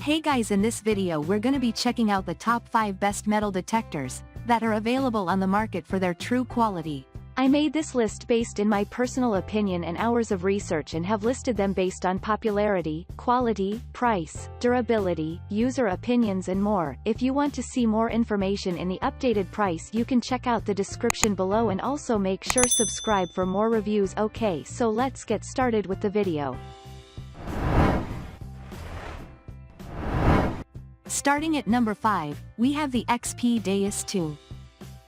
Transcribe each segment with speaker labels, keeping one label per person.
Speaker 1: Hey guys, in this video we're gonna be checking out the top 5 best metal detectors that are available on the market for their true quality.
Speaker 2: I made this list based in my personal opinion and hours of research and have listed them based on popularity, quality, price, durability, user opinions and more. If you want to see more information in the updated price, you can check out the description below and also make sure subscribe for more reviews. Okay, so let's get started with the video.
Speaker 1: Starting at number 5, we have the XP Deus II.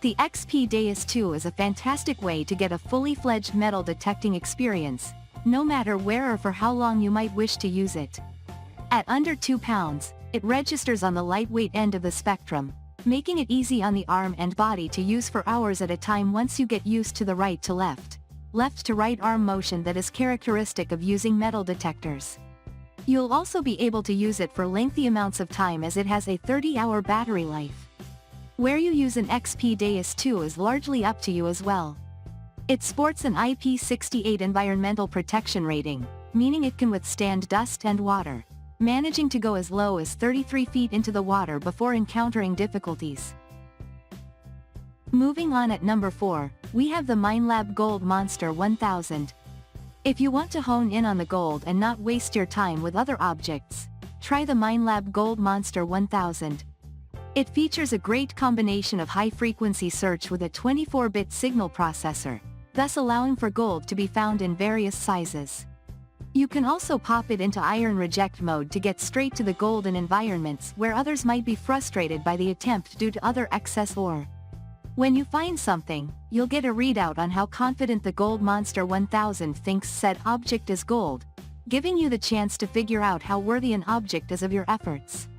Speaker 1: The XP Deus II is a fantastic way to get a fully fledged metal detecting experience, no matter where or for how long you might wish to use it. At under 2 pounds, it registers on the lightweight end of the spectrum, making it easy on the arm and body to use for hours at a time once you get used to the right to left, left to right arm motion that is characteristic of using metal detectors. You'll also be able to use it for lengthy amounts of time as it has a 30-hour battery life. Where you use an XP Deus II is largely up to you as well. It sports an IP68 environmental protection rating, meaning it can withstand dust and water, managing to go as low as 33 feet into the water before encountering difficulties. Moving on at number 4, we have the Minelab Goldmaster 1000. If you want to hone in on the gold and not waste your time with other objects, try the Minelab Goldmaster 1000. It features a great combination of high-frequency search with a 24-bit signal processor, thus allowing for gold to be found in various sizes. You can also pop it into iron reject mode to get straight to the gold in environments where others might be frustrated by the attempt due to other excess ore. When you find something, you'll get a readout on how confident the Goldmaster 1000 thinks said object is gold, giving you the chance to figure out how worthy an object is of your efforts.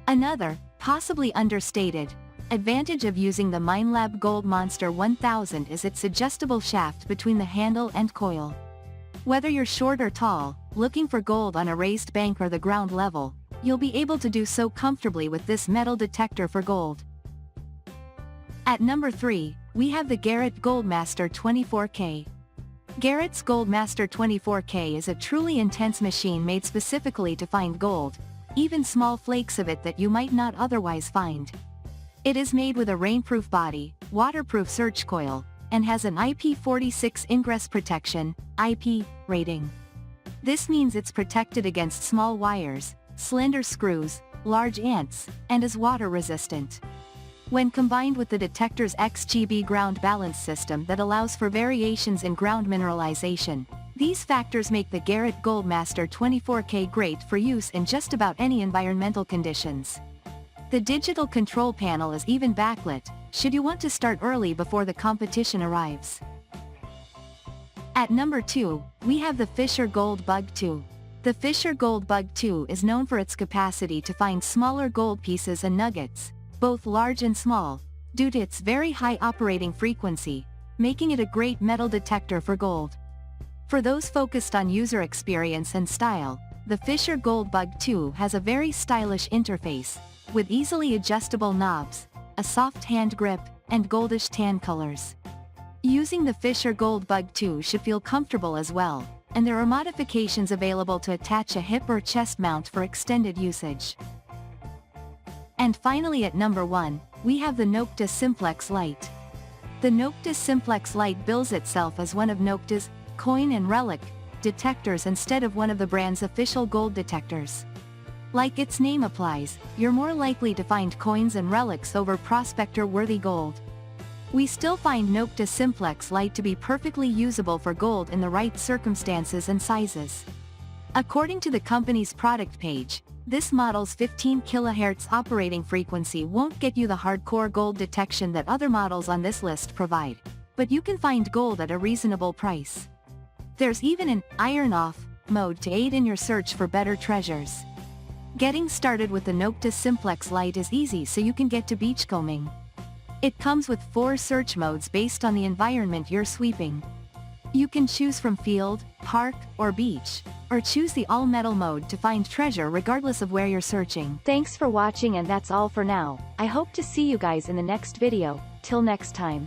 Speaker 1: Another, possibly understated, advantage of using the Minelab Goldmaster 1000 is its adjustable shaft between the handle and coil. Whether you're short or tall, looking for gold on a raised bank or the ground level, you'll be able to do so comfortably with this metal detector for gold. At number 3, we have the Garrett Goldmaster 24K. Garrett's Goldmaster 24K is a truly intense machine made specifically to find gold, even small flakes of it that you might not otherwise find. It is made with a rainproof body, waterproof search coil, and has an IP46 ingress protection (IP) rating. This means it's protected against small wires, slender screws, large ants, and is water resistant. When combined with the detector's XGB ground balance system that allows for variations in ground mineralization, these factors make the Garrett Goldmaster 24K great for use in just about any environmental conditions. The digital control panel is even backlit, should you want to start early before the competition arrives. At number 2, we have the Fisher Gold Bug 2. The Fisher Gold Bug 2 is known for its capacity to find smaller gold pieces and nuggets, both large and small, due to its very high operating frequency, making it a great metal detector for gold. For those focused on user experience and style, the Fisher Gold Bug 2 has a very stylish interface, with easily adjustable knobs, a soft hand grip, and goldish tan colors. Using the Fisher Gold Bug 2 should feel comfortable as well, and there are modifications available to attach a hip or chest mount for extended usage. And finally at number 1, we have the Nokta Simplex LITE. The Nokta Simplex LITE bills itself as one of Nokta's coin and relic detectors instead of one of the brand's official gold detectors. Like its name applies, you're more likely to find coins and relics over prospector-worthy gold. We still find Nokta Simplex LITE to be perfectly usable for gold in the right circumstances and sizes. According to the company's product page, this model's 15 kHz operating frequency won't get you the hardcore gold detection that other models on this list provide, but you can find gold at a reasonable price. There's even an iron off mode to aid in your search for better treasures. Getting started with the Nokta Simplex LITE is easy, so you can get to beachcombing. It comes with 4 search modes based on the environment you're sweeping. You can choose from field, park, or beach, or choose the all-metal mode to find treasure regardless of where you're searching.
Speaker 2: Thanks for watching, and that's all for now. I hope to see you guys in the next video. Till next time.